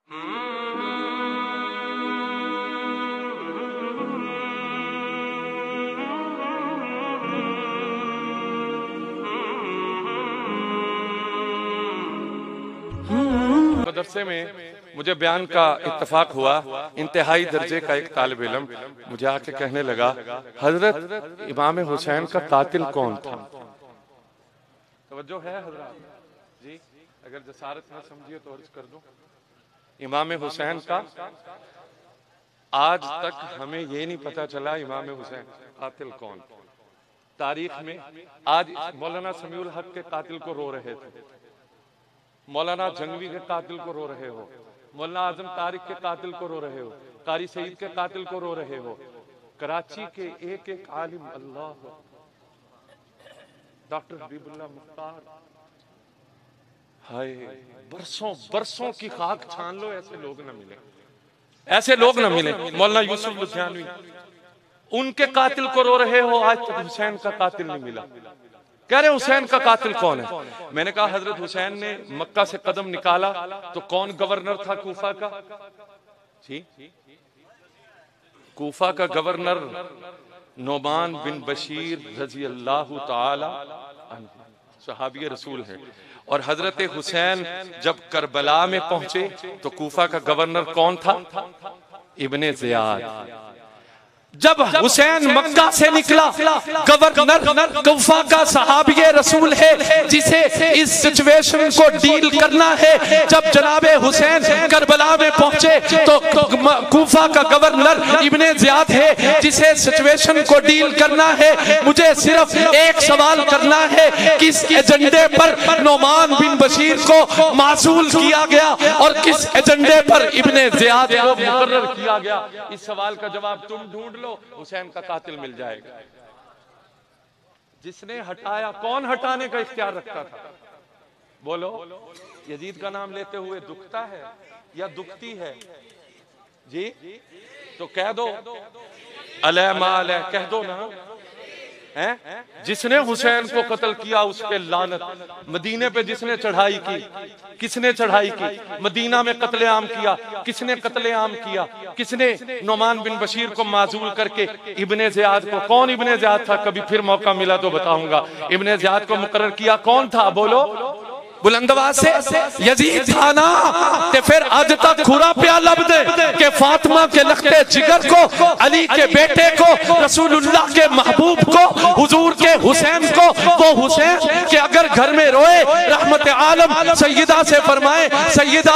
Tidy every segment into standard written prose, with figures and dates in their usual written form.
मदरसे में मुझे बयान का इत्तफाक हुआ। इंतहाई दर्जे का एक तालिब इल्म मुझे आके कहने लगा, हजरत इमाम हुसैन का कातिल कौन था? तवज्जो है हजरत जी, अगर जसारत ना समझिए तो अर्ज कर दूं। इमाम हुसैन का आज तक हमें ये नहीं पता चला इमाम हुसैन कातिल कौन। तारीख में आज मौलाना समीउल हक के कातिल को रो रहे थे, मौलाना जंगवी के कातिल को रो रहे हो, मौलाना आजम तारिक के कातिल को रो रहे हो, कारी सईद के कातिल को रो रहे हो। कराची के एक एक आलिम अल्लाह डॉक्टर हबीबुल्लाह मुख्तार, हाय बरसों बरसों की खाक छान लो, ऐसे लोग ना मिले, ऐसे लोग ना मिले। मौलाना यूसुफ लुधियानवी, उनके कातिल को रो रहे हो, आज तक हुसैन का कातिल नहीं मिला। कह रहे हुसैन का कातिल कौन है? मैंने कहा हजरत हुसैन ने मक्का से कदम निकाला तो कौन गवर्नर था कूफा का? जी, कूफा का गवर्नर नोमान बिन बशीर रजी अल्लाह ताला सहाबी रसूल है। और हजरत हुसैन जब करबला में पहुंचे तो कूफा का गवर्नर कौन था? Ibn Ziyad. जब हुसैन मक्का से निकला, गवर्नर कूफा का सहाबी रसूल है जिसे इस सिचुएशन को डील करना है। जब जनाबे हुसैन करबला में पहुंचे तो कूफा का गवर्नर इब्ने ज़ियाद है जिसे सिचुएशन को डील करना है। मुझे सिर्फ एक सवाल करना है, किस एजेंडे पर नोमान बिन बशीर को मासूल किया गया और किस एजेंडे पर इब्ने ज़ियाद को मुकर्रर किया गया? इस सवाल का जवाब तुम ढूंढ लो, हुसैन का कातिल मिल जाएगा। जिसने हटाया, कौन हटाने का इख्तियार रखता था? बोलो। यजीद का नाम लेते हुए दुखता है या दुखती है? जी, तो कह दो अलैह मा अलैह, कह दो ना। हैं? जिसने हुसैन को कत्ल किया उस पे लानत। मदीने पे जिसने चढ़ाई की, किसने चढ़ाई की? मदीना में कत्लेआम किया, किसने कत्लेआम किया? किसने नोमान बिन बशीर को माजूल करके इब्ने ज़ियाद को, कौन इब्ने ज़ियाद था? कभी फिर मौका मिला तो बताऊंगा। इब्ने ज़ियाद को मुकर्रर किया कौन था? बोलो बुलंदवाज से। यजीद था ना, ते फिर आज तक खुरा प्या लब दे के फातिमा के लखते जिगर को, अली के बेटे को, रसूलुल्लाह के महबूब को, हुजूर के हुसैन को, वो हुसैन के अगर घर में रोए, रहमत आलम सैयदा से फरमाए, सैयदा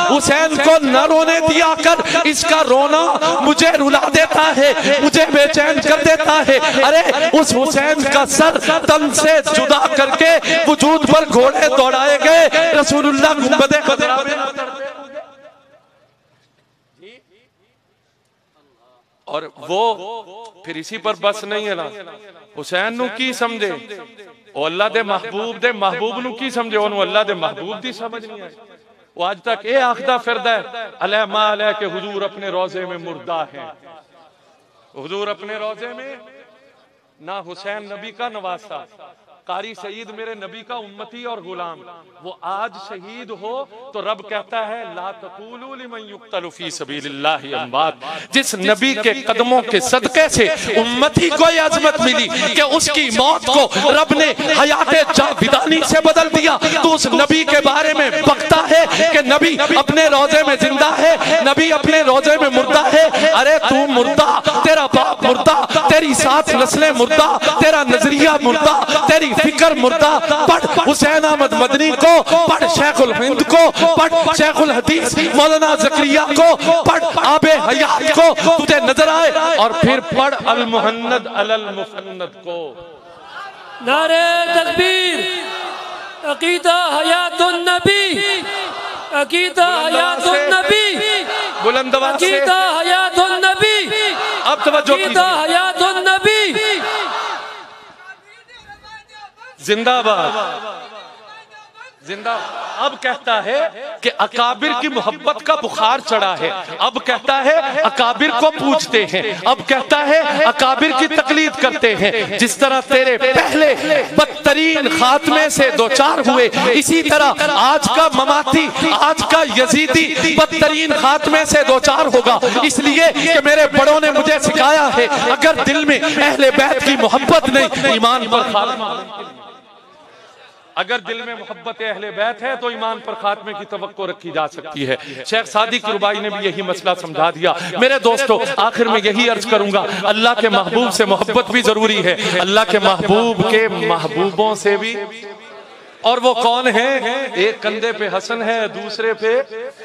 हुसैन को न रोने दिया कर, इसका रोना मुझे रुला देता है, मुझे बेचैन कर देता है। अरे उस हुसैन का सर तन से जुदा करके वजूद पर घोड़े दौड़ाए गए, रसूलुल्लाह गुंबदे खज़रा में उतरते हुए। और वो फिर इसी पर बस नहीं है ना, हुसैन नु की समझे ओ अल्लाह दे महबूब नु की समझे ओनु अल्लाह दे महबूब दी समझ नहीं आई। वो आज तक ए आखदा फिरदा है अलैह मा अलैह के हुजूर अपने रोजे में मुर्दा हैं। हुजूर अपने रोजे में ना हुसैन नबी का नवासा, कारी सईद मेरे नबी का उम्मती और गुलाम, वो आज शहीद हो तो रब कहता है ला तक़ूलू लिमन युक़्तलु फ़ी सबीलिल्लाहि अम्वात। जिस नबी के कदमों के सदके से उम्मती को यह अज़मत मिली कि उसकी मौत को रब ने हयाते जाविदानी से बदल दिया, तो उस नबी के बारे में बकता है कि नबी अपने रोजे में जिंदा है, नबी अपने रोजे में मुर्दा है। अरे तू मुर्दा, तेरा बाप मुर्दा, तेरी सात नस्लें मुर्दा, तेरा नजरिया मुर्दा, तेरी फिक्र मुर्दा। पढ़ हुसैन अहमद मदनी को, पढ़ शेखुल हिंद को, पढ़ शेखुल हदीस मौलाना ज़करिया को, पढ़ आबे हयात को, तुझे नजर आए, और फिर पढ़ अल मुहन्नद अलल मुफन्नद को। नारे तकबीर, अकीदा हयातुन नबी, अकीदा हयातुन नबी, बुलंद आवाज से अकीदा हयातुन नबी, अब तवज्जो कीजिए, अकीदा हयातुन नबी जिंदाबाद। जिंदा। अब कहता है कि अकाबिर की मोहब्बत का बुखार चढ़ा है। अब कहता है अकाबिर को पूछते हैं। अब कहता है अकाबिर की तकलीद करते हैं। जिस तरह तेरे पहले बदतरीन खात्मे से दो चार हुए, इसी तरह आज का ममाती, आज का यजीदी बदतरीन खात्मे से दो चार होगा। इसलिए कि मेरे बड़ों ने मुझे सिखाया है, अगर दिल में अहले बैत की मोहब्बत नहीं, ईमान पर खात्मा। अगर दिल में मोहब्बत अहले बैत है तो ईमान पर खात्मे की तवक्को रखी जा सकती है। शेख सादी की रुबाई ने भी यही मसला समझा दिया। मेरे दोस्तों, आखिर में यही अर्ज करूंगा, अल्लाह के महबूब से मोहब्बत भी जरूरी है, अल्लाह के महबूब के महबूबों से भी। और वो कौन है? एक कंधे पे हसन है, दूसरे पे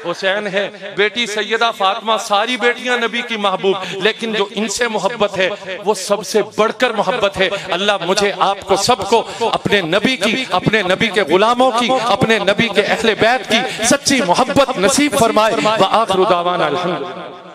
हुसैन है, बेटी सैयदा फातिमा। सारी बेटियां नबी की महबूब, लेकिन जो इनसे मोहब्बत है वो सबसे बढ़कर मोहब्बत है। अल्लाह मुझे, आपको, सबको अपने नबी की, अपने नबी के गुलामों की, अपने नबी के अहले बैत की सच्ची मोहब्बत नसीब फरमाए। व आखिरु दावाना अल्हम्दुलिल्लाह।